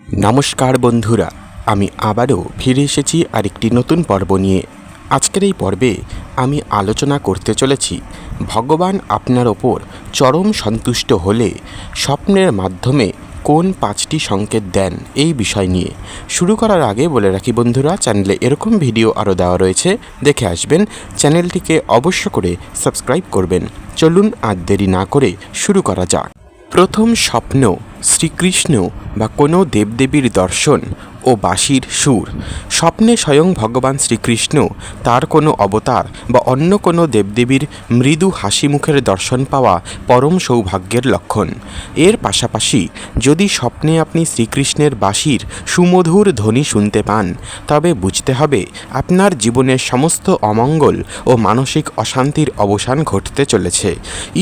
নমস্কার বন্ধুরা, আমি আবারও ফিরে এসেছি আরেকটি নতুন পর্ব নিয়ে। আজকের এই পর্বে আমি আলোচনা করতে চলেছি ভগবান আপনার ওপর চরম সন্তুষ্ট হলে স্বপ্নের মাধ্যমে কোন 5টি সংকেত দেন এই বিষয় নিয়ে। শুরু করার আগে বলে রাখি বন্ধুরা, চ্যানেলে এরকম ভিডিও আরও দেওয়া রয়েছে, দেখে আসবেন। চ্যানেলটিকে অবশ্য করে সাবস্ক্রাইব করবেন। চলুন আর দেরি না করে শুরু করা যাক। প্রথম স্বপ্ন শ্রীকৃষ্ণ বা কোনো দেবদেবীর দর্শন ও বাঁশির সুর। স্বপ্নে স্বয়ং ভগবান শ্রীকৃষ্ণ, তার কোনো অবতার বা অন্য কোনো দেবদেবীর মৃদু হাসি মুখের দর্শন পাওয়া পরম সৌভাগ্যের লক্ষণ। এর পাশাপাশি যদি স্বপ্নে আপনি শ্রীকৃষ্ণের বাঁশির সুমধুর ধ্বনি শুনতে পান, তবে বুঝতে হবে আপনার জীবনের সমস্ত অমঙ্গল ও মানসিক অশান্তির অবসান ঘটতে চলেছে।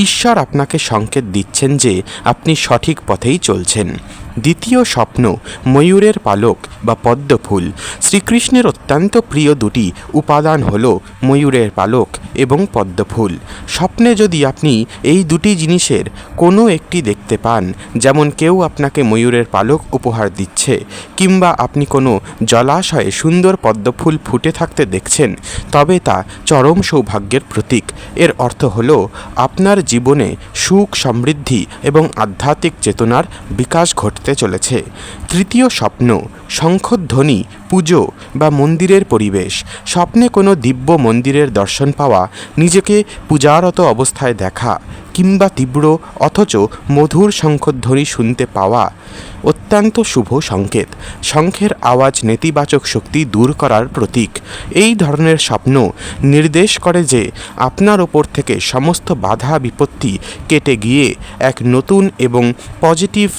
ঈশ্বর আপনাকে সংকেত দিচ্ছেন যে আপনি সঠিক পথেই চলছেন। দ্বিতীয় স্বপ্ন ময়ূরের পালক বা পদ্মফুল। শ্রীকৃষ্ণের অত্যন্ত প্রিয় দুটি উপাদান হল ময়ূরের পালক এবং পদ্মফুল। স্বপ্নে যদি আপনি এই দুটি জিনিসের কোনো একটি দেখতে পান, যেমন কেউ আপনাকে ময়ূরের পালক উপহার দিচ্ছে কিংবা আপনি কোনো জলাশয়ে সুন্দর পদ্মফুল ফুটে থাকতে দেখছেন, তবে তা চরম সৌভাগ্যের প্রতীক। এর অর্থ হল আপনার জীবনে সুখ, সমৃদ্ধি এবং আধ্যাত্মিক চেতনার বিকাশ ঘটতে চলেছে। তৃতীয় স্বপ্ন শঙ্খধ্বনি, পুজো বা মন্দিরের পরিবেশ। স্বপ্নে কোনো দিব্য মন্দিরের দর্শন পাওয়া, নিজেকে পূজারত অবস্থায় দেখা কিংবা তীব্র অথচ মধুর শঙ্খধ্বনি শুনতে পাওয়া অত্যন্ত শুভ সংকেত। শঙ্খের আওয়াজ নেতিবাচক শক্তি দূর করার প্রতীক। এই ধরনের স্বপ্ন নির্দেশ করে যে আপনার ওপর থেকে সমস্ত বাধা বিপত্তি কেটে গিয়ে এক নতুন এবং পজিটিভ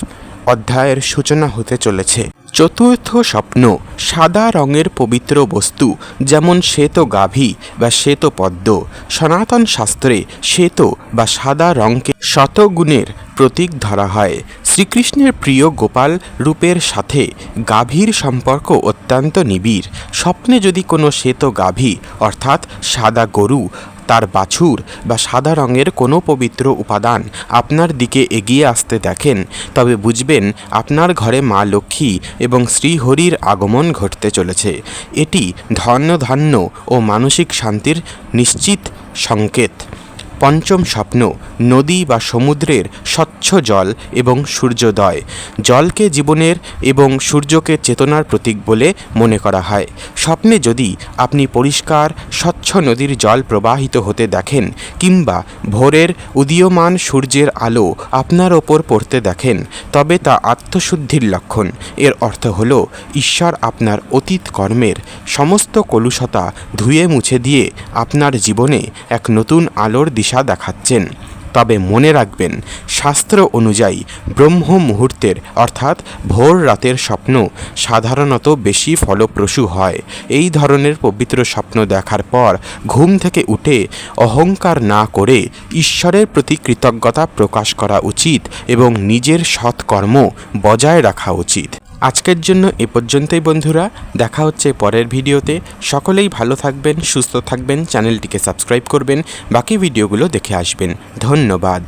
অধ্যায়ের সূচনা হতে চলেছে। চতুর্থ স্বপ্ন সাদা রঙের পবিত্র বস্তু, যেমন শ্বেত গাভী বা শ্বেত পদ্ম। সনাতন শাস্ত্রে শ্বেত বা সাদা রঙকে শতগুণের প্রতীক ধরা হয়। শ্রীকৃষ্ণের প্রিয় গোপাল রূপের সাথে গাভীর সম্পর্ক অত্যন্ত নিবিড়। স্বপ্নে যদি কোনো শ্বেত গাভী অর্থাৎ সাদা গরু, তার বাছুর বা সাদা রঙের কোনো পবিত্র উপাদান আপনার দিকে এগিয়ে আসতে দেখেন, তবে বুঝবেন আপনার ঘরে মা লক্ষ্মী এবং শ্রীহরির আগমন ঘটতে চলেছে। এটি ধনধান্য ও মানসিক শান্তির নিশ্চিত সংকেত। পঞ্চম স্বপ্ন নদী বা সমুদ্রের স্বচ্ছ জল এবং সূর্যোদয়। জলকে জীবনের এবং সূর্যকে চেতনার প্রতীক বলে মনে করা হয়। স্বপ্নে যদি আপনি পরিষ্কার স্বচ্ছ নদীর জল প্রবাহিত হতে দেখেন কিংবা ভোরের উদীয়মান সূর্যের আলো আপনার ওপর পড়তে দেখেন, তবে তা আত্মশুদ্ধির লক্ষণ। এর অর্থ হল ঈশ্বর আপনার অতীত কর্মের সমস্ত কলুষতা ধুয়ে মুছে দিয়ে আপনার জীবনে এক নতুন আলোর দিশা দেখাচ্ছেন। তবে মনে রাখবেন, শাস্ত্র অনুযায়ী ব্রহ্ম মুহূর্তের অর্থাৎ ভোর রাতের স্বপ্ন সাধারণত বেশি ফলপ্রসূ হয়। এই ধরনের পবিত্র স্বপ্ন দেখার পর ঘুম থেকে উঠে অহংকার না করে ঈশ্বরের প্রতি কৃতজ্ঞতা প্রকাশ করা উচিত এবং নিজের সৎকর্ম বজায় রাখা উচিত। আজকের জন্য এ পর্যন্তই বন্ধুরা, দেখা হচ্ছে পরের ভিডিওতে। সকলেই ভালো থাকবেন, সুস্থ থাকবেন, চ্যানেলটিকে সাবস্ক্রাইব করবেন, বাকি ভিডিওগুলো দেখে আসবেন। ধন্যবাদ।